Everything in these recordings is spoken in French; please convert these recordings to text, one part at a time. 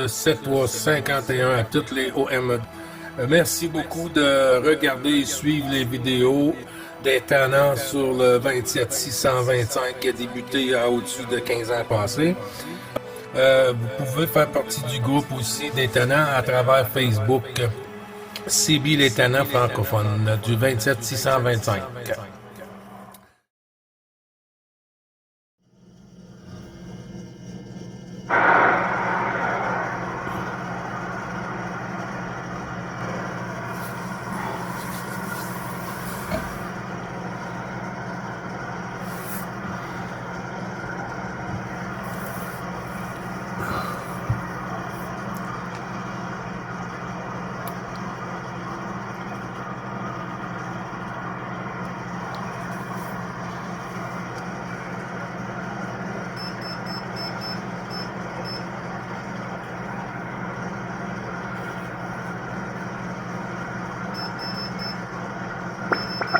7351 à toutes les OME. Merci beaucoup de regarder et suivre les vidéos des tenants sur le 27625 qui a débuté à au-dessus de 15 ans passés. Vous pouvez faire partie du groupe aussi des tenants à travers Facebook. CB les tenants francophones du 27625.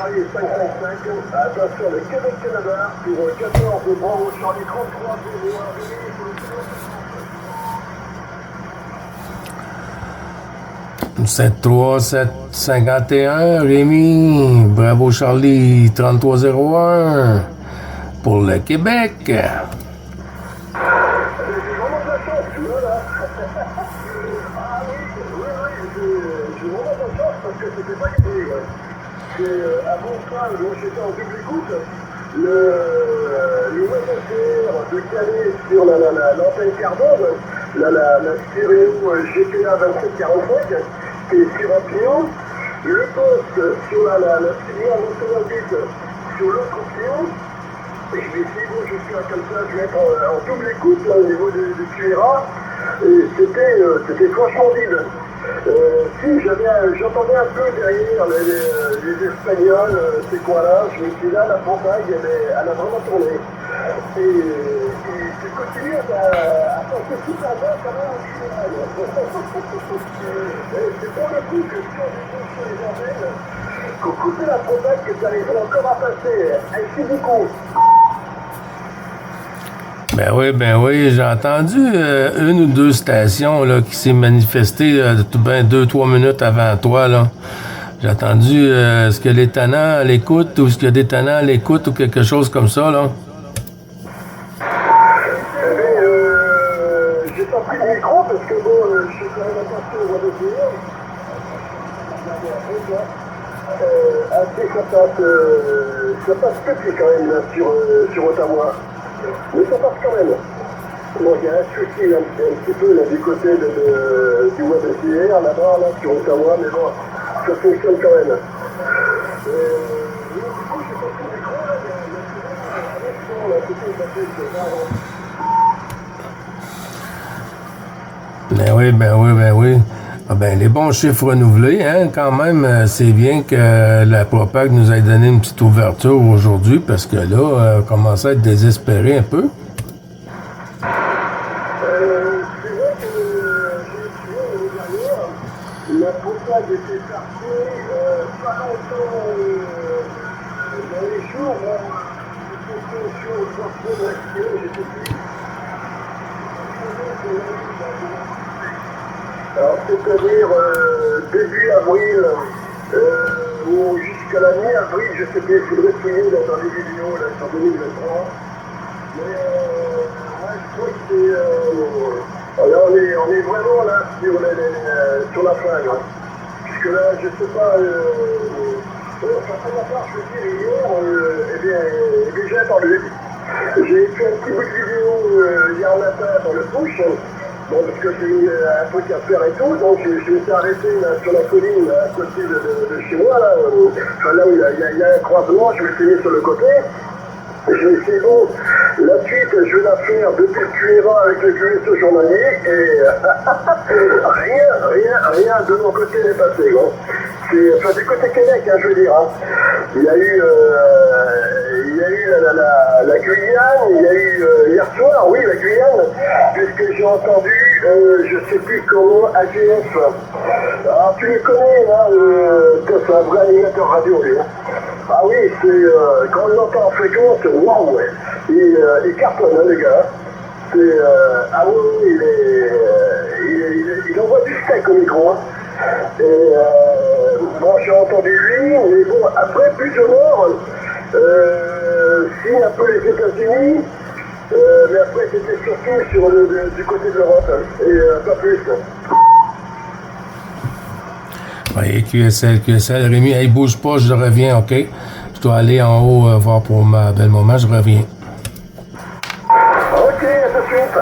Allez, 555, attention, le Québec-Canada pour 14 de Bravo Charlie 33 7351, Rémi, Bravo Charlie 3301 pour le Québec. J'ai vraiment de la chance, tu vois là. Ah oui, j'ai vraiment de la chance parce que c'était pas gagné. C'est à mon train, moi j'étais en double écoute, le WebSR de Calais sur l'antenne carbone, la stéréo GTA 2745, qui est sur un pion, le poste sur la signal automobile sur l'autre pion, et je vais essayer, bon, je suis comme ça, je vais être en double écoute là, au niveau du QRA, et c'était franchement vide. Si j'entendais un peu derrière les Espagnols, ces coins-là, je me suis dit là, la montagne, elle a vraiment tourné. Et tu continues à penser super bien quand même au final. C'est pour le coup que si on est sur les Ardennes, qu'au couper la montagne, que tu arrives encore à passer. Merci beaucoup. Ben oui, j'ai entendu une ou deux stations là, qui s'est manifestées 2-3 minutes avant toi. Là. J'ai entendu est-ce que les tenants à l'écoute ou est-ce qu'il y a des tenants à l'écoute ou quelque chose comme ça. Là. J'ai pas pris le micro parce que bon, je suis quand même attention au mois de juillet. Ça passe petit quand même là, sur Ottawa. Mais ça passe quand même. Bon, il y a un souci un petit peu là, du côté du web SDR, là-bas, là, sur Ottawa, mais bon, ça fonctionne quand même. Du coup, j'ai pas pris le micro, là, il y a c'était Ben oui. Ah ben, les bons chiffres renouvelés, hein, quand même, c'est bien que la Propag nous ait donné une petite ouverture aujourd'hui, parce que là, on commence à être désespéré un peu. C'est vrai que j'ai étudié l'année dernière, la Propag était partie pas longtemps dans les jours où j'étais sur le portrait de l'action, j'étais plus. Alors, c'est-à-dire début avril ou jusqu'à la mi-avril, je sais plus, il faudrait fouiller là, dans les vidéos là, sur 2023. Mais ouais, je crois que c'est. Là, on est vraiment là sur la fin. Hein. Puisque là, je sais pas. Ça fait longtemps, je veux dire, hier, eh bien, j'ai attendu. J'ai fait un petit bout de vidéo hier matin dans le push. Bon, parce que j'ai eu un truc à faire et tout, donc je m'étais arrêté là, sur la colline à côté de chez moi, là, enfin, là où il y a un croisement, je m'étais mis sur le côté. Je me suis dit, bon, la suite, je vais la faire depuis le QRA avec le QSO journalier, et rien de mon côté n'est passé. Bon. Enfin, du côté Québec, hein, je veux dire. Hein. Il y a eu la Guyane, il y a eu hier soir, oui, la Guyane, puisque j'ai entendu, je sais plus comment, AGF. Alors, tu le connais, là, c'est un vrai animateur radio, lui. Hein. Ah oui, c'est quand on l'entend en fréquence, waouh, ouais. Il cartonne, hein, le gars. Ah oui, il sec au micro. Hein. Et bon, j'ai entendu lui, mais bon, après, plus au nord, si un peu les États-Unis, mais après, c'était surtout du côté de l'Europe, hein, et pas plus. Oui, QSL. Rémi, hey, bouge pas, je reviens, OK? Je dois aller en haut voir pour ma belle maman, je reviens. Ok, à tout de suite.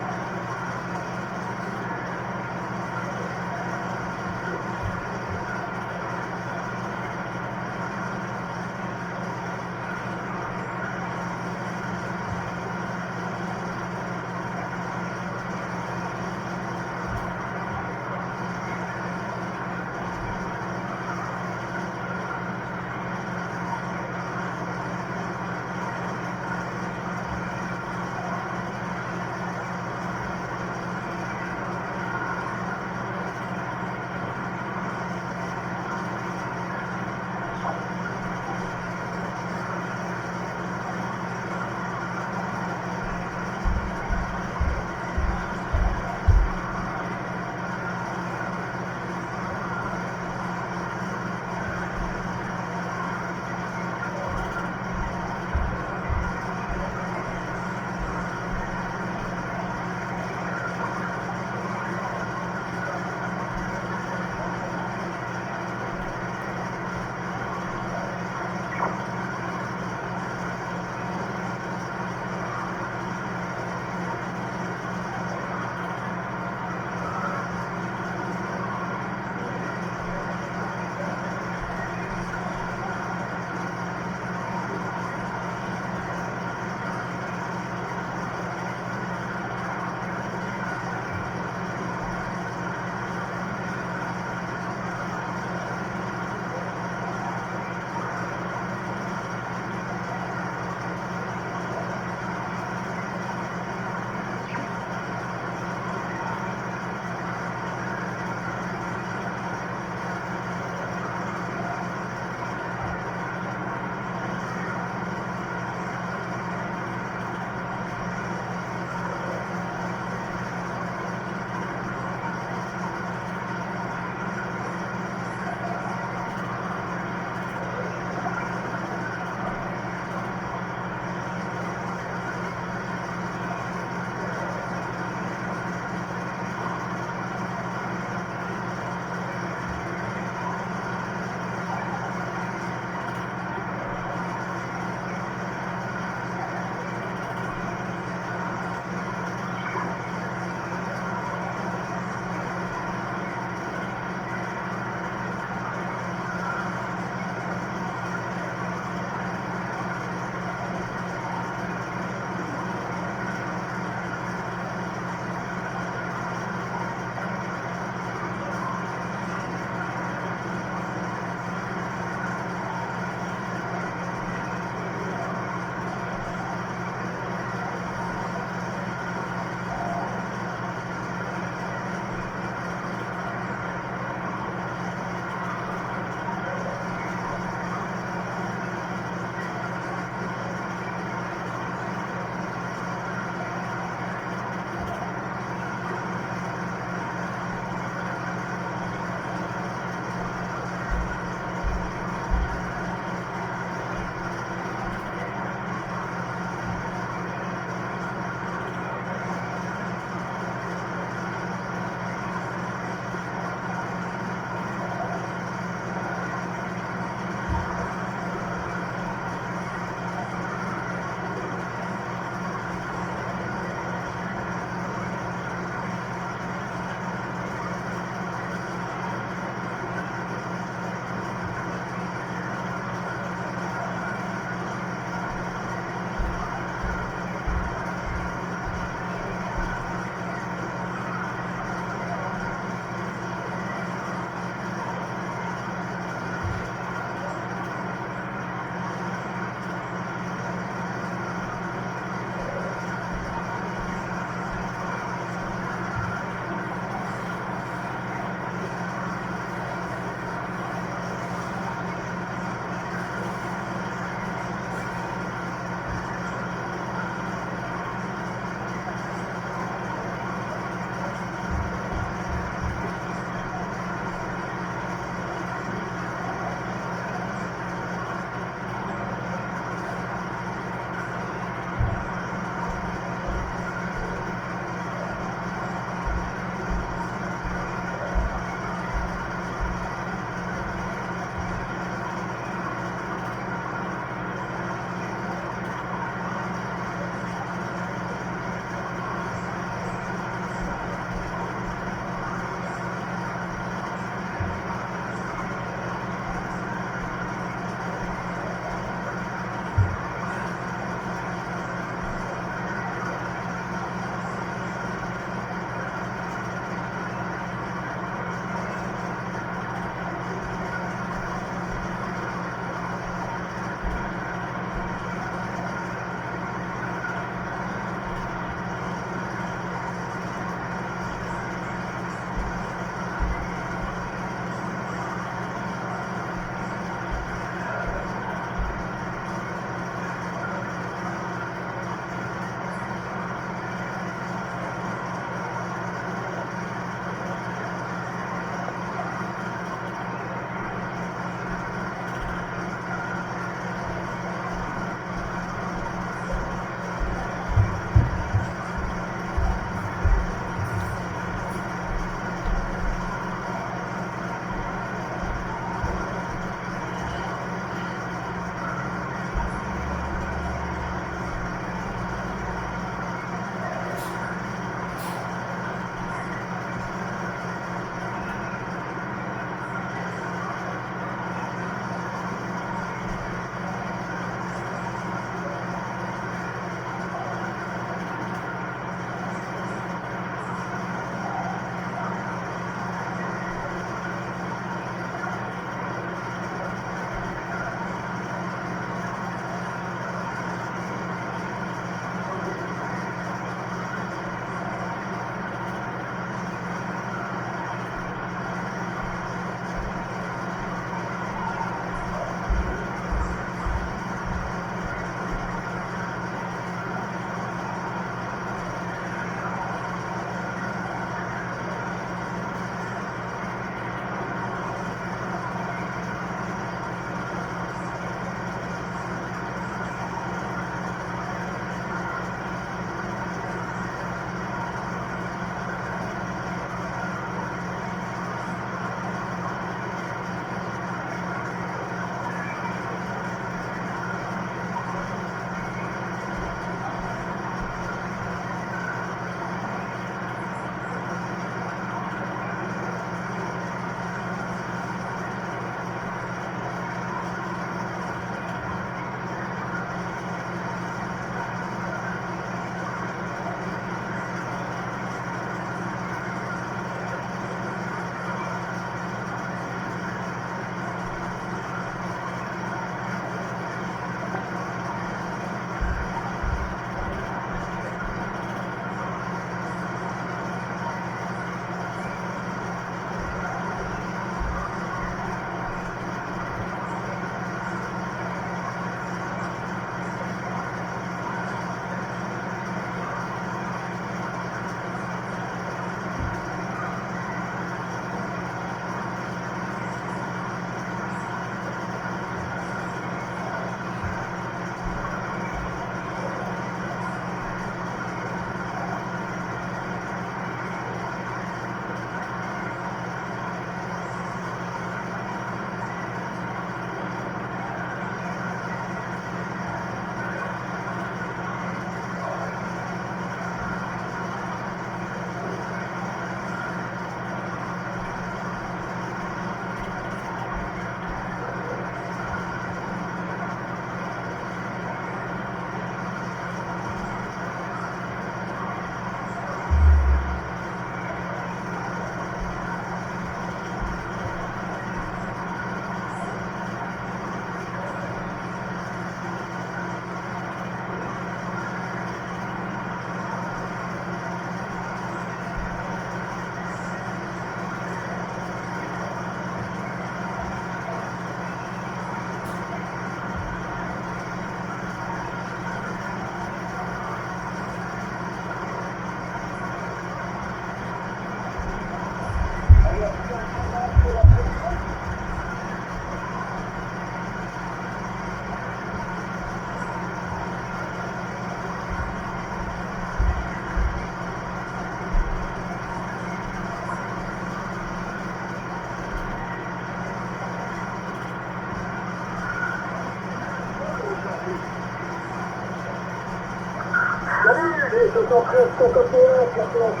Salut les 73 51 14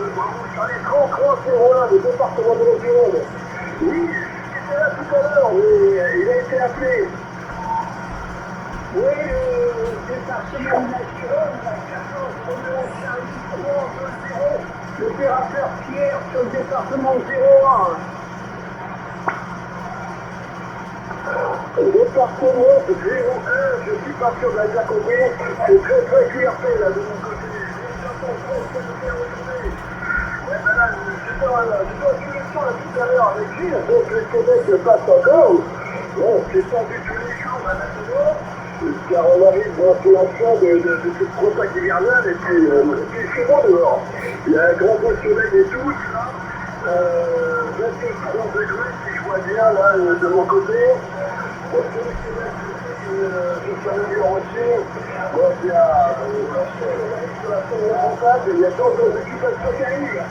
Charlie 33 01, le département de la Gironde. Oui, j'étais là tout à l'heure, mais il a été appelé. Oui, le département de la Gironde, la 14 Charlie 3 00, l'opérateur Pierre sur le département 01. Le département 01, je suis pas sûr de la bien compris, c'est très très QRP là de mon côté. Ouais, ben là, j'étais en discussion là tout à l'heure avec lui, donc les Québec passe encore. Bon, c'est pas du tous les jours là maintenant, car on arrive dans la fin de cette contact hivernale et puis c'est bon dehors. Il y a un grand beau soleil et tout, là. 23 degrés si je vois bien là de mon côté. Je suis amélioré aussi. Donc il y a sur la scène de montage, il y a d'autres occupations qui arrivent.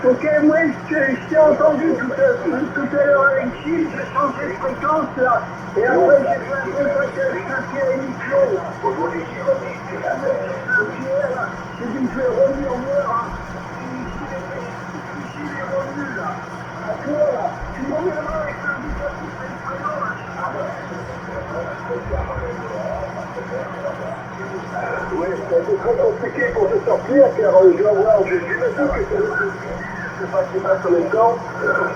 Ok, moi je t'ai entendu tout à l'heure avec Gilles, j'ai changé de fréquence là. Et après j'ai fait un peu passage Saint-Pierre et Miquelon là. J'ai dit que je vais revenir voir. Gilles est revenu là. À toi là. Tu m'emmèneras avec l'invitation et le prénom là. Oui, ça a été très compliqué pour te sortir car je dois voir, j'imagine que c'est pas qui passe en même temps.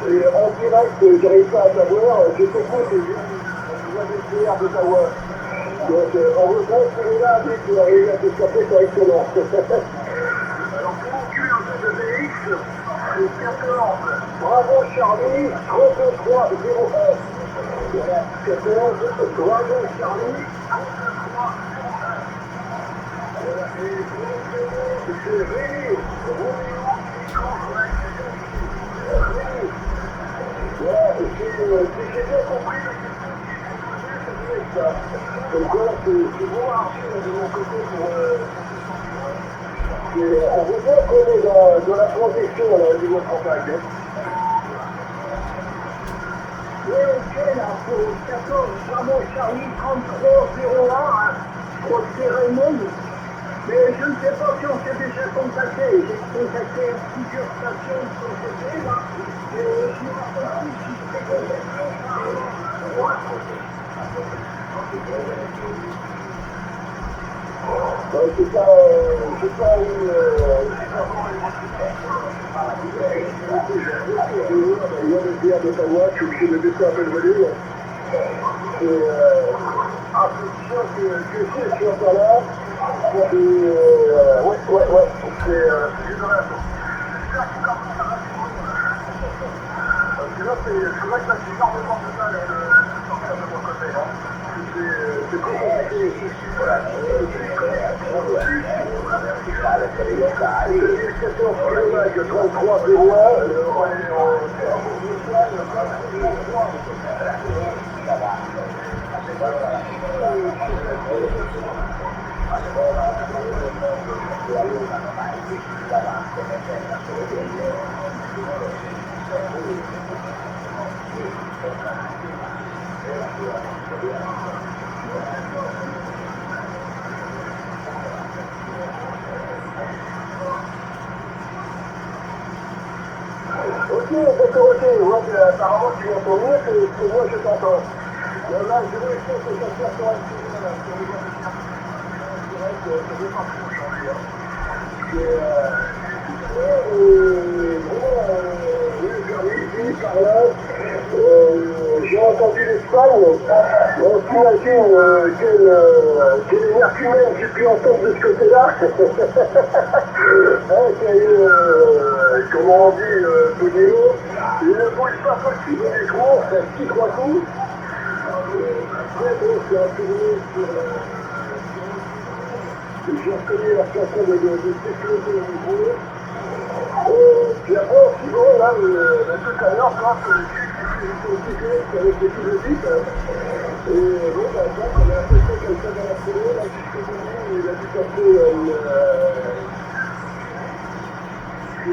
Et en direct, j'arrive pas à t'avoir, je t'écoute et je viens d'essayer de t'avoir. Donc on regrette celui-là avec qui arrive à te sortir correctement. Alors pour mon cul en jeu de VX, c'est 14. Bravo Charlie, 33 01. Voilà, 14, bravo Charlie, 33 01. Voilà, et c'est Rémi, voilà, si j'ai bien compris, donc voilà, c'est bon Archie de mon côté pour... on voit bien qu'on est dans la transition là, au niveau de campagne. Oui, ok, là, pour 14, bravo Charlie, 33 01, je crois que c'est Raymond. Mais je ne sais pas si on s'est déjà contacté. J'ai contacté plusieurs stations de son côté, là. Et je ne me rappelle plus si je t'ai contacté par j'ai pas eu... il y a le bière de ta voix, je suis obligé de baisser un peu le volume. C'est sûr que je suis encore là. Ouais, c'est juste dans la zone. J'espère qu'il commence à rapidement. Parce que là, c'est vrai que là, c'est énormément de mal de sortir de mon côté. Hein. C'est trop compliqué ici. Voilà. C'est 14 km, 33 Ok, d'accord, ok. Ouais, apparemment, tu m'entends mieux que moi, je t'entends. Là, je vais essayer de te faire sur un sujet, là. C'est vrai que ça ne veut pas trop changer, hein. Oui, par là, j'ai entendu l'Espagne. On s'imagine quelle énergumène j'ai pu entendre de ce côté-là. Hein, qu'il y a eu, comment on dit, Bonino. Il ne bouge pas possible au micro, c'est un petit trois coups. Après, bon, c'est un souvenir sur... j'ai reconnu la chanson de sécurité au micro. Puis après, aussi, bon, là, tout à l'heure, quand j'étais au sécurité avec les philosophes, et bon, bah, donc, on a l'impression quelqu'un dans la foulée, là, jusqu'au bout, il a dû passer une... il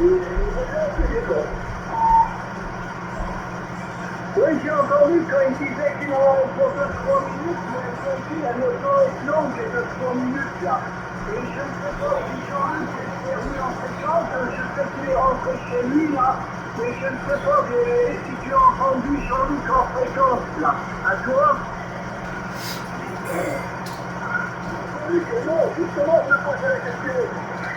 est bien essayé, quoi. Oui, j'ai entendu quand il disait qu'il en avait pour 2-3 minutes, mais aussi la notion est longue et 2-3 minutes là. Et je ne sais pas si Jean-Luc est revenu en fréquence, je sais qu'il est rentré chez lui là, mais je ne sais pas si tu as entendu Jean-Luc en fréquence là. À toi? Non, justement, je me posais la question.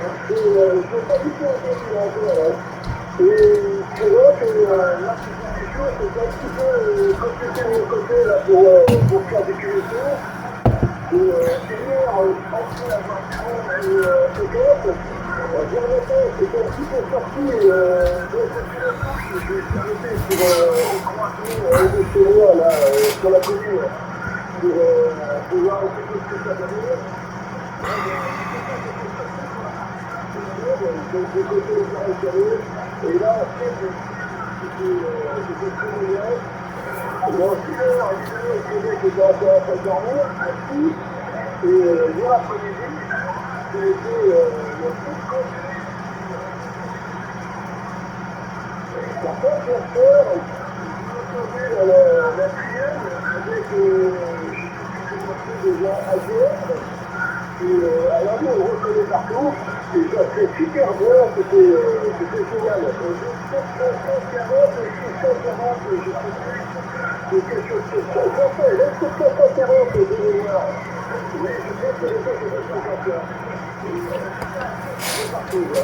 Parce que je n'ai pas du tout entendu encore. Et c'est vrai que là, c'est des choses, c'est un petit peu comme c'était de mon côté là, pour faire des cuissons. Et hier, je pensais avoir une séquence. Bien longtemps, c'était un petit peu sorti de cette philosophie. Je suis arrêté au croisement de chez moi, là, sur la commune, pour voir un petit peu ce que ça donnait. Donc j'ai côté les oreilles carrées, et là après j'étais très moyen. Dans 6 heures, je disais que j'étais encore en train de dormir, assis, et hier après-midi, j'ai été le plus conduit. La première fois, je me suis retrouvé dans la trienne avec, j'ai commencé déjà à AGR. Alors nous, on reconnaît partout, et ça fait super bien, c'était génial. J'ai 740 et 640, je sais plus, quelque chose comme ça. J'en fais, là, 740 de mémoire. Mais je sais que les autres, c'est 250. C'est partout, là.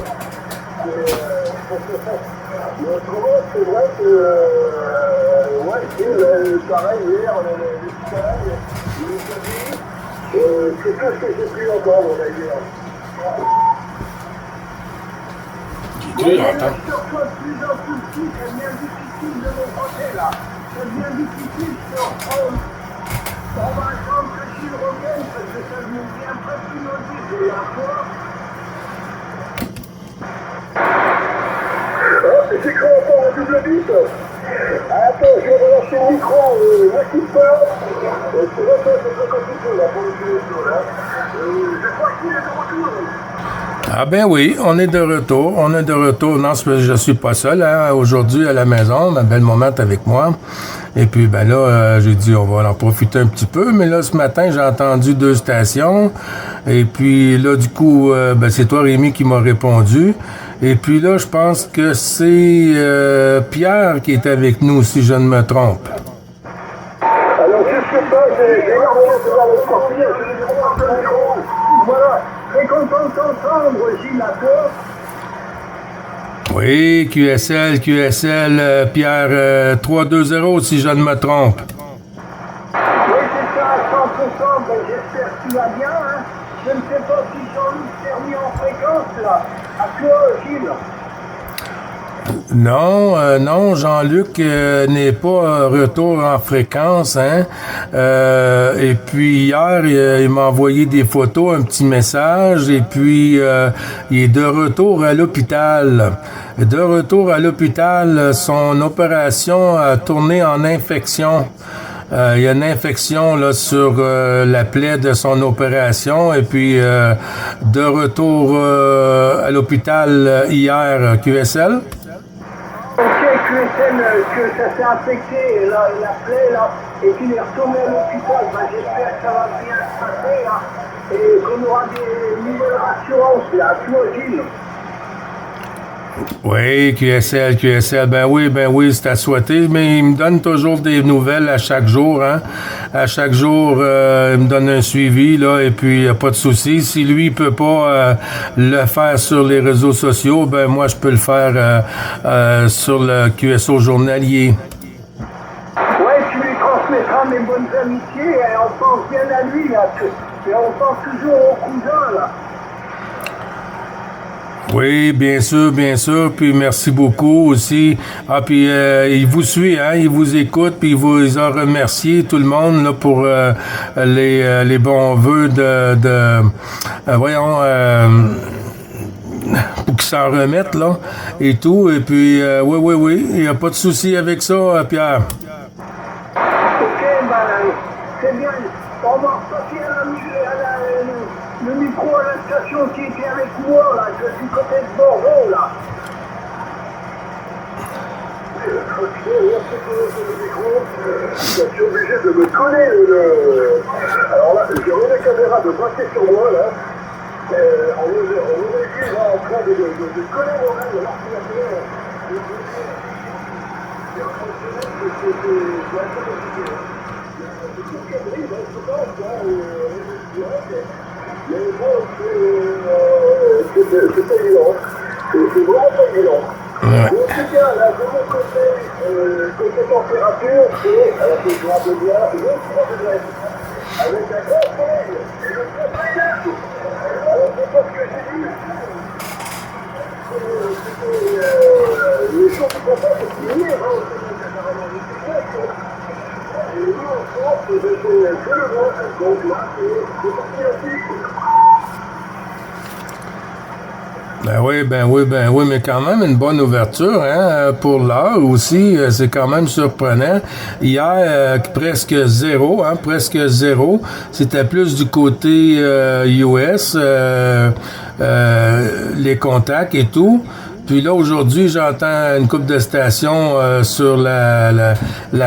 Mais autrement, c'est vrai que, ouais, c'est pareil, hier, les salades, les amis, c'est tout ce que j'ai pu entendre d'ailleurs. Tu entends? Surtout de plus en plus petit, ça devient difficile de mon côté là. Ça devient difficile sur on va attendre que Gilles revienne parce que ça devient presque inaudible la fois. Ah, c'est quoi encore un double bip? Attends, je vais relancer le micro, ne quitte pas. C'est vrai que c'est très compliqué là pour le téléphone là. Je crois qu'il est de retour. Ah ben oui, on est de retour. On est de retour. Non, je suis pas seul hein, aujourd'hui à la maison. Ma belle maman est avec moi. Et puis ben là, j'ai dit on va en profiter un petit peu. Mais là, ce matin, j'ai entendu 2 stations. Et puis là, du coup, ben, c'est toi, Rémi, qui m'a répondu. Et puis là, je pense que c'est Pierre qui est avec nous, si je ne me trompe. Alors, je sais pas, j'ai énormément de voir le sortir, je vais prendre un peu le micro. Voilà, très content de t'entendre, Gilles, à toi. Oui, QSL, Pierre, 3-2-0, si je ne me trompe. Oui, c'est ça, à 100%, ben, j'espère que tu vas bien, hein. Je ne sais pas si Jean-Luc s'est remis en fréquence, là. À toi, Gilles. Non, Jean-Luc n'est pas retour en fréquence, hein. Et puis hier, il m'a envoyé des photos, un petit message, et puis il est de retour à l'hôpital. De retour à l'hôpital, son opération a tourné en infection. Il y a une infection là sur la plaie de son opération et puis de retour à l'hôpital hier, QSL. Ok, QSL, que ça s'est infecté, la plaie, là, et qu'il est retourné à l'hôpital, ben, j'espère que ça va bien se passer, là, et qu'on aura des nouvelles rassurances, là, à toi, Gilles. Oui, QSL, ben oui, c'est à souhaiter, mais il me donne toujours des nouvelles à chaque jour, hein. À chaque jour, il me donne un suivi, là, et puis pas de souci. Si lui il peut pas le faire sur les réseaux sociaux, ben moi je peux le faire sur le QSO journalier. Ouais, tu lui transmettras mes bonnes amitiés, et on pense bien à lui, là, et on pense toujours au cousin, là. Oui, bien sûr, puis merci beaucoup aussi. Ah, puis il vous suit, hein, il vous écoute, puis il vous a remercié tout le monde là pour les bons vœux pour qu'ils s'en remettent là et tout. Et puis oui, il n'y a pas de souci avec ça, Pierre. Ok, ben, c'est bien. On va repasser le micro à la station qui était avec moi, là, je suis côté de Bordeaux, là. Ok, Je suis obligé de me coller le... Alors là, j'aurai la caméra de braquer sur moi, là. On est là en train de coller l'oreille à l'articulateur. C'est un peu compliqué. Mais bon, c'est pas évident. C'est vraiment pas évident. Ouais. En tout cas, là, de mon côté température, c'est, alors que je me rappelle bien, le 3 degrés. Avec un grand soleil et le grand soleil. Alors, c'est pas ce que j'ai dit. Les choses qui sont pas continuer, hein, et nous, en France, c'était que le vent, donc là, c'est parti aussi. Ben oui, mais quand même une bonne ouverture, hein, pour l'heure aussi, c'est quand même surprenant. Hier, presque zéro. C'était plus du côté US, les contacts et tout. Puis là, aujourd'hui, j'entends une couple de stations sur la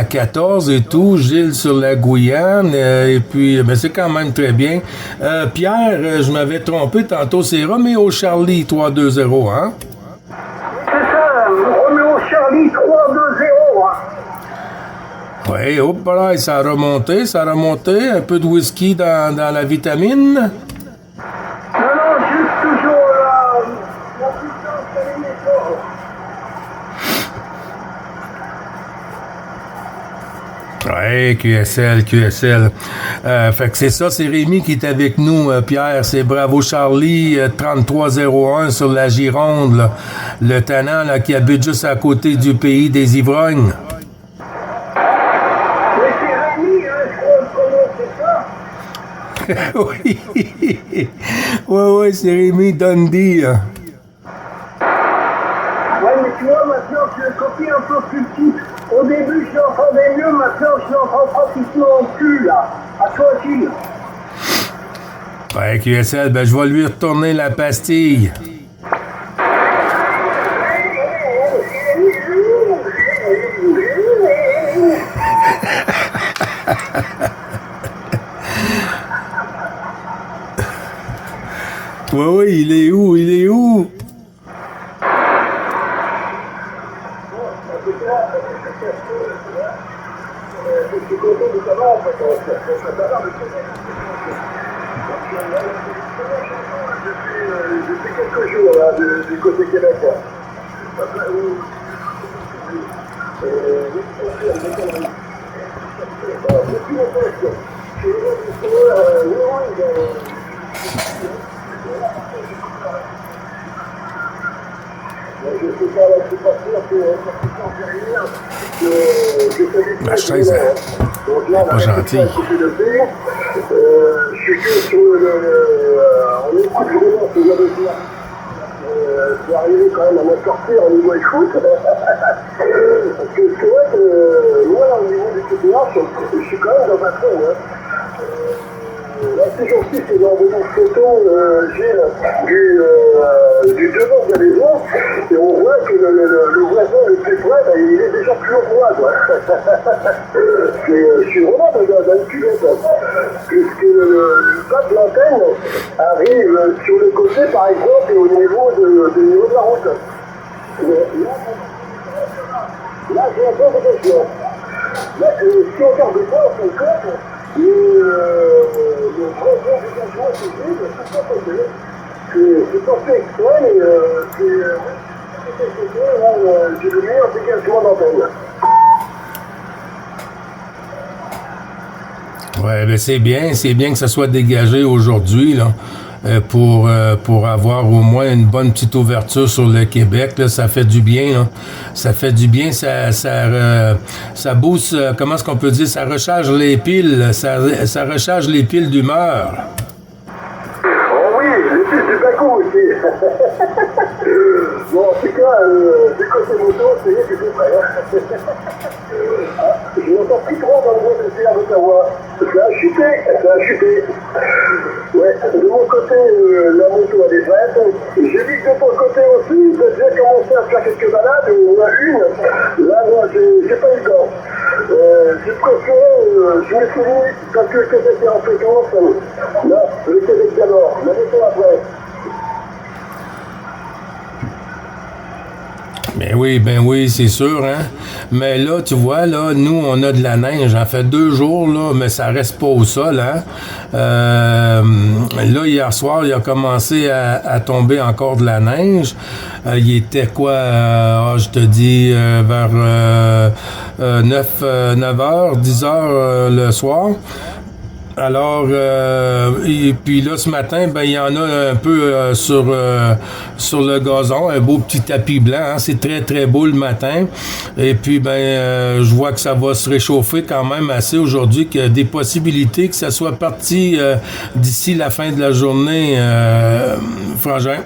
14 et tout, Gilles sur la Guyane, et puis ben, c'est quand même très bien. Pierre, je m'avais trompé tantôt, c'est Roméo Charlie 320, hein? C'est ça, Roméo Charlie 320, hein? Oui, hop là, ça a remonté, un peu de whisky dans la vitamine. Non, juste toujours la puissance de l'effort. Ouais, QSL. Fait que c'est ça, c'est Rémi qui est avec nous, Pierre. C'est Bravo Charlie, 3301 sur la Gironde, là. Le tannant là, qui habite juste à côté du pays des ivrognes. Mais c'est Rémi, hein, je crois, comment c'est ça? Oui, c'est Rémi Dundee. Hein. Ouais, mais tu vois, maintenant, je le copie un peu plus petit. Au début, je l'entendais mieux, maintenant, je l'entends pratiquement plus, là. À toi aussi. Ouais, QSL, ben je vais lui retourner la pastille. Oui, il est où? Je suis content de savoir, en fait, depuis quelques jours, là, du côté québécois. Depuis le poste, je ne sais pas, là, je suis pas sûr que La chaise, donc là, pas gentil. Je suis que sur on écoute vraiment ce genre de choses. Je vais arriver quand même à m'en sortir au niveau écoute. Parce que c'est vrai que moi, au niveau du TPA, je suis quand même dans un trou. Hein. Là, ces jours-ci, c'est envoyé une photo, Gilles, du devant de la maison, et on voit que le voisin le plus près, ben, il est déjà plus haut que moi, quoi. Je suis vraiment dans une cuvette, puisque le bas de l'antenne arrive sur le côté, par exemple, et au niveau de la route. Là, j'ai un peu de question. Là, si on regarde pas, on se compte, le vrai dégagement, c'est vide, c'est pas possible. C'est pas fait exprès, mais j'ai le meilleur dégagement d'antenne. Ouais, ben c'est bien que ça soit dégagé aujourd'hui, là. Pour avoir au moins une bonne petite ouverture sur le Québec, là, ça fait du bien, là. Ça fait du bien, ça booste, comment est-ce qu'on peut dire, ça recharge les piles, ça recharge les piles d'humeur. Oh oui, les piles du Bakou aussi. Bon, en tout cas, du côté moto, c'est que c'est prêt. Je n'entends plus trop dans le gros de d'Ottawa. Ça a chuté. Ouais, Ouais, de mon côté, la moto elle est faite. J'ai vu que de ton côté aussi, tu as déjà commencé à faire quelques balades, ou a une. Là, moi, j'ai pas eu le temps. J'ai préféré, je me suis dit, parce que j'étais en fréquence, là, le Québec d'abord, la moto après. Ben oui, c'est sûr, hein. Mais là, tu vois, là, nous, on a de la neige. Ça fait 2 jours, là, mais ça reste pas au sol, hein. Là, hier soir, il a commencé à tomber encore de la neige. Il était quoi, je te dis, vers 9 heures, 10 heures le soir. Alors, et puis là, ce matin, ben, il y en a un peu sur le gazon, un beau petit tapis blanc, hein. C'est très, très beau le matin. Et puis, ben, je vois que ça va se réchauffer quand même assez aujourd'hui, qu'il y a des possibilités que ça soit parti d'ici la fin de la journée, Frangin.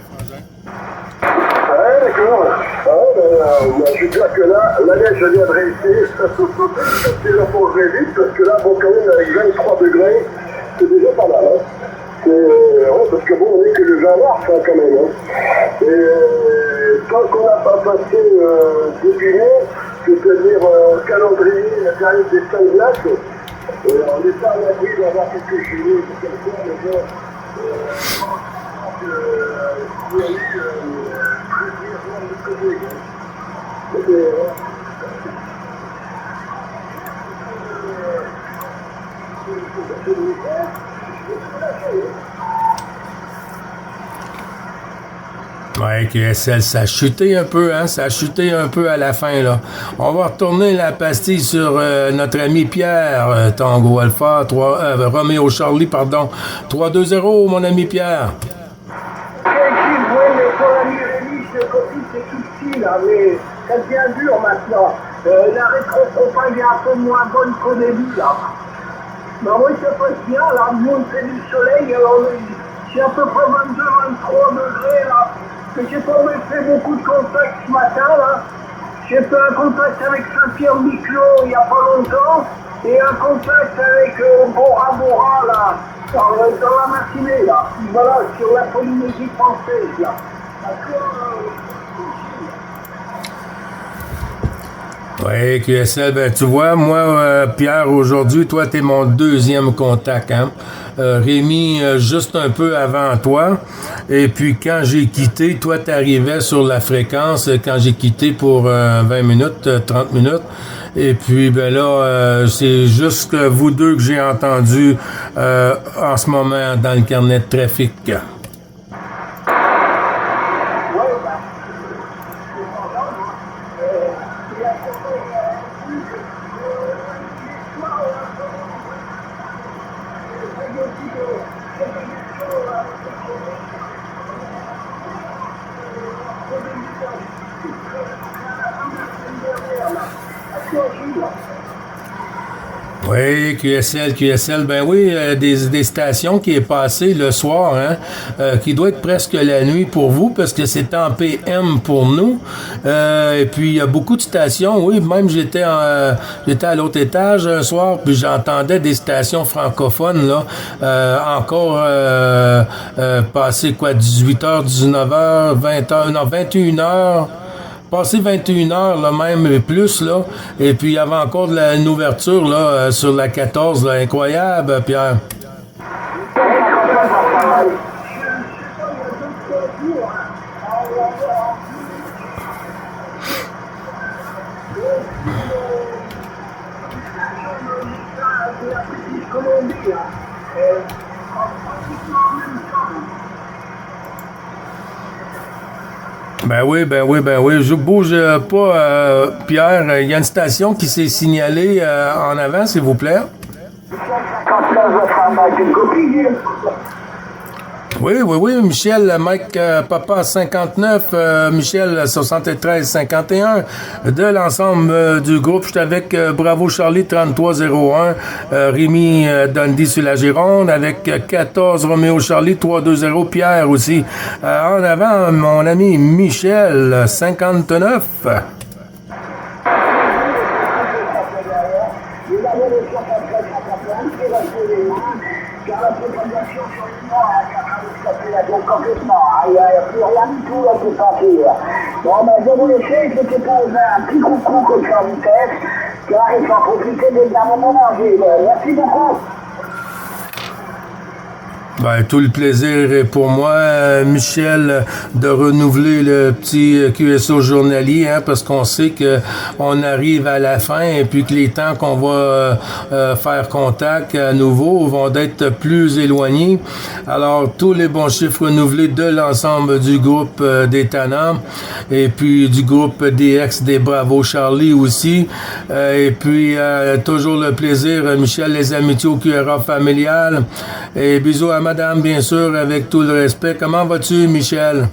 Ouais, d'accord. Je veux dire que là, la neige vient de réussir. C'est là pour vite, parce que là, bon, quand même, avec 23 degrés, c'est déjà pas mal. Hein. Ouais, parce que bon, on est que le 20 mars, hein, quand même. Hein. Et tant qu'on n'a pas passé début mai, c'est-à-dire calendrier, la période des 5 glaces, on est pas à l'abri d'avoir quelques gelées, quelque chose, mais bon, il y a eu Ouais, QSL, ça a chuté un peu, hein? Ça a chuté un peu à la fin, là. On va retourner la pastille sur notre ami Pierre, Tango Alpha, Roméo Charlie, pardon. 3-2-0, mon ami Pierre. Oui, mais pour l'ami Rémi, c'est tout petit, là, mais ça devient dur maintenant. La rétro-compagne est un peu moins bonne qu'au début, là. Mais oui, ça passe bien, là, nous, on fait du soleil, alors c'est à peu près 22-23 degrés, là. Mais j'ai pas fait beaucoup de contacts ce matin, là. J'ai fait un contact avec Saint-Pierre-Miclot il y a pas longtemps, et un contact avec Bora Bora, là, dans la matinée, là. Voilà, sur la Polynésie française, là. Oui, QSL, ben tu vois, moi, Pierre, aujourd'hui, toi, t'es mon deuxième contact, hein. Rémi, juste un peu avant toi. Et puis, quand j'ai quitté, toi, t'arrivais sur la fréquence quand j'ai quitté pour 20 minutes, 30 minutes. Et puis, ben là, c'est juste vous deux que j'ai entendu en ce moment dans le carnet de trafic. Oui, QSL, ben oui, des stations qui est passé le soir, hein, qui doit être presque la nuit pour vous, parce que c'est en PM pour nous. Et puis, il y a beaucoup de stations, oui, même j'étais à l'autre étage un soir, puis j'entendais des stations francophones, là, encore passer, 18h, 19h, 20h, non, 21h, passé 21 heures, là, même plus, là. Et puis, il y avait encore de une ouverture, là, sur la 14, là. Incroyable, Pierre. Ben oui. Je bouge pas, Pierre. Il y a une station qui s'est signalée en avant, s'il vous plaît. Oui, Michel, Mike Papa 59, Michel 73 51, de l'ensemble du groupe. Je suis avec Bravo Charlie 3301, Rémi Dundee sur la Gironde, avec 14 Roméo Charlie 320, Pierre aussi. En avant, mon ami Michel 59. propagation sur les mois, ça fait la donc complètement. Il n'y a plus rien du tout là qui est passé. Bon, ben, je vous laisse, c'était pour un petit coucou comme ça en vitesse. Il faut profiter des derniers moments. Merci beaucoup. Ben, tout le plaisir est pour moi, Michel, de renouveler le petit QSO journalier, hein, parce qu'on sait que on arrive à la fin et puis que les temps qu'on va faire contact à nouveau vont être plus éloignés. Alors, tous les bons chiffres renouvelés de l'ensemble du groupe des Tannants et puis du groupe DX des Bravo Charlie aussi. Et puis, toujours le plaisir, Michel, les amitiés au QRA familial. Et bisous à madame, bien sûr, avec tout le respect. Comment vas-tu, Michel?